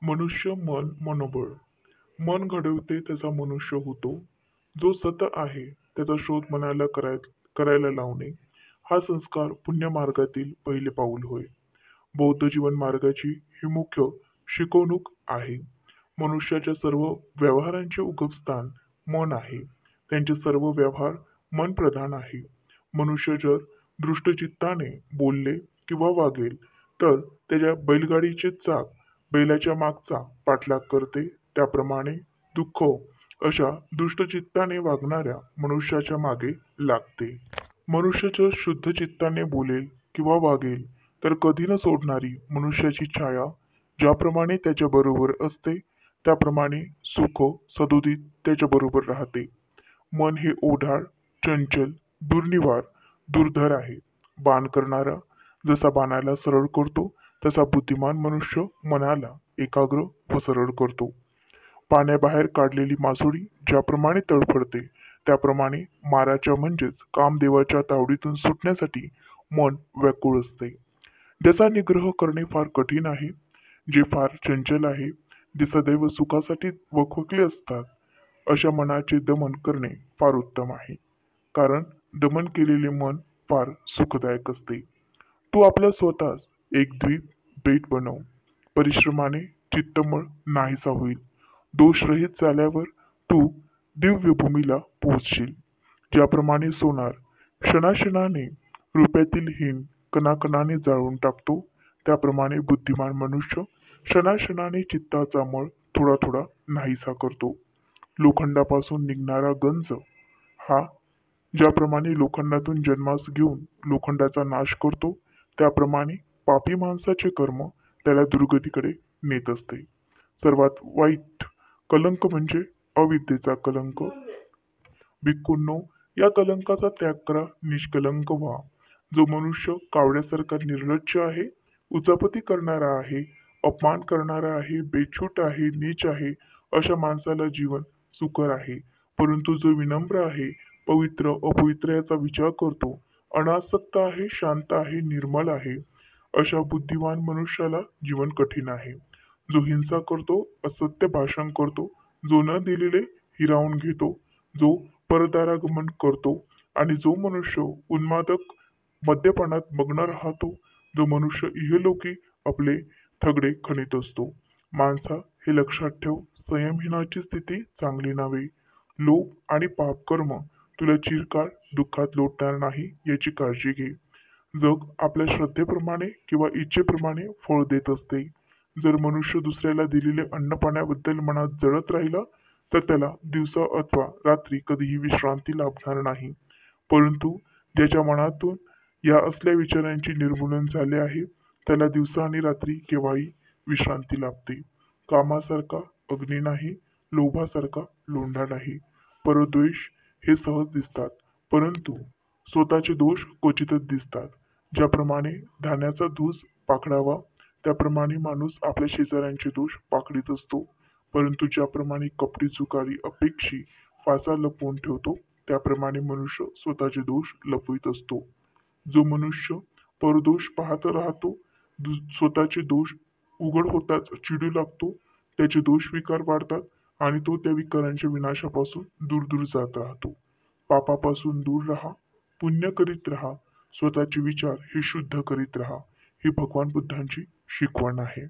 मनुष्य मन मनोबळ. मन घडवते त्याचा मनुष्य होतो. जो सत आहे त्याचा शोध मनाला करायला लावणे हा संस्कार पुण्य मार्गातील पहिले पाऊल होय. बौद्ध जीवन मार्गाची ही मुख्य शिकवणूक आहे. मनुष्याच्या सर्व व्यवहारांचे उगमस्थान मन आहे. त्यांचे सर्व व्यवहार मन प्रधान आहे. मनुष्य जर दृष्टचित्ताने बोलले किंवा वागेल तर त्याच्या बैलगाडीचे चाक बैलाच्या मागचा पाठलाग करते, त्याप्रमाणे दुःख अशा दुष्टचित्ताने वागणाऱ्या मनुष्याच्या मागे लागते. मनुष्य जर शुद्ध चित्ताने बोलेल किंवा वागेल तर कधी न सोडणारी मनुष्याची छाया ज्याप्रमाणे त्याच्या बरोबर असते त्याप्रमाणे सुख सदोदित त्याच्या बरोबर राहते. मन हे ओढाळ, चंचल, दुर्निवार, दुर्धर आहे. बाण करणारा जसा बाणाला सरळ करतो तसा बुद्धिमान मनुष्य मनाला एकाग्र व सरळ करतो. पाण्याबाहेर काढलेली मासोळी ज्याप्रमाणे तडफडते त्याप्रमाणे माराच्या म्हणजेच कामदेवाच्या तावडीतून सुटण्यासाठी मन व्याकुळ असते. ज्याचा निग्रह करणे फार कठीण आहे, जे फार चंचल आहे, जे सदैव सुखासाठी वखवकले असतात, अशा मनाचे दमन करणे फार उत्तम आहे. कारण दमन केलेले मन फार सुखदायक असते. तू आपल्या स्वतःस एक द्वीप बेट बनव. परिश्रमाने चित्तमळ नाहीसा होईल. दोषरहित झाल्यावर तू दिव्यभूमीला पोहोचशील. ज्याप्रमाणे सोनार क्षणाक्षणाने रुपयातील हिन कणाकणाने जाळून टाकतो, त्याप्रमाणे बुद्धिमान मनुष्य क्षणाक्षणाने चित्ताचा मळ थोडा थोडा नाहीसा करतो. लोखंडापासून निघणारा गंज हा ज्याप्रमाणे लोखंडातून जन्मास घेऊन लोखंडाचा नाश करतो, त्याप्रमाणे पापी माणसाचे कर्म त्याला दुर्गतीकडे नेत असते. सर्वात वाईट कलंक म्हणजे अविद्येचा कलंक. भिक्खूंनो, या कलंकाचा त्याग करा, निष्कलंक व्हा. जो मनुष्य कावड्यासारखा निर्लज्ज आहे, उचापती करणारा आहे, अपमान करणारा आहे, बेछूट आहे, नीच आहे, अशा माणसाला जीवन सुकर आहे. परंतु जो विनम्र आहे, पवित्र अपवित्र याचा विचार करतो, अनासक्त आहे, शांत आहे, निर्मल आहे, अशा बुद्धिमान मनुष्याला जीवन कठीण आहे. जो हिंसा करतो, असत्य भाषण करतो, जो न दिलेले हिरावून घेतो, जो परदारागमन करतो आणि जो मनुष्य उन्मादक मद्यपानात मग्न राहतो, जो मनुष्य इहलोकी आपले थगडे खणीत असतो. माणसा, हे लक्षात ठेव, संयमहीनाची स्थिती चांगली नव्हे. लोभ आणि पापकर्म तुला चिरकाळ दुःखात लोटणार नाही याची काळजी घे. जग आपल्या श्रद्धेप्रमाणे किंवा इच्छेप्रमाणे फळ देत असते. जर मनुष्य दुसऱ्याला दिलेले अन्नपाण्याबद्दल मनात जळत राहिला तर त्याला दिवसा अथवा रात्री कधीही विश्रांती लाभणार नाही. परंतु ज्याच्या मनातून या असल्या विचारांचे निर्मूलन झाले आहे त्याला दिवसा आणि रात्री केव्हाही विश्रांती लाभते. कामासारखा अग्नी नाही, लोभासारखा लोंढा नाही. परद्वेष हे सहज दिसतात, परंतु स्वतःचे दोष क्वचितच दिसतात. ज्याप्रमाणे धान्याचा धूस पाखडावा त्याप्रमाणे माणूस आपल्या शेजाऱ्यांचे दोष पाखडीत असतो. परंतु ज्याप्रमाणे कपटी चुकारी अपेक्षी फासा लपवून ठेवतो त्याप्रमाणे मनुष्य स्वतःचे दोष लपवीत असतो. जो मनुष्य परदोष पाहत राहतो, स्वतःचे दोष उघड होताच चिडू लागतो, त्याचे दोष विकार वाढतात आणि तो त्या विकारांच्या विनाशापासून दूर दूर जात राहतो. पापापासून दूर राहा, पुण्य करीत राहा, स्वतःचे विचार हे शुद्ध करीत राहा. ही भगवान बुद्धांची शिकवण आहे.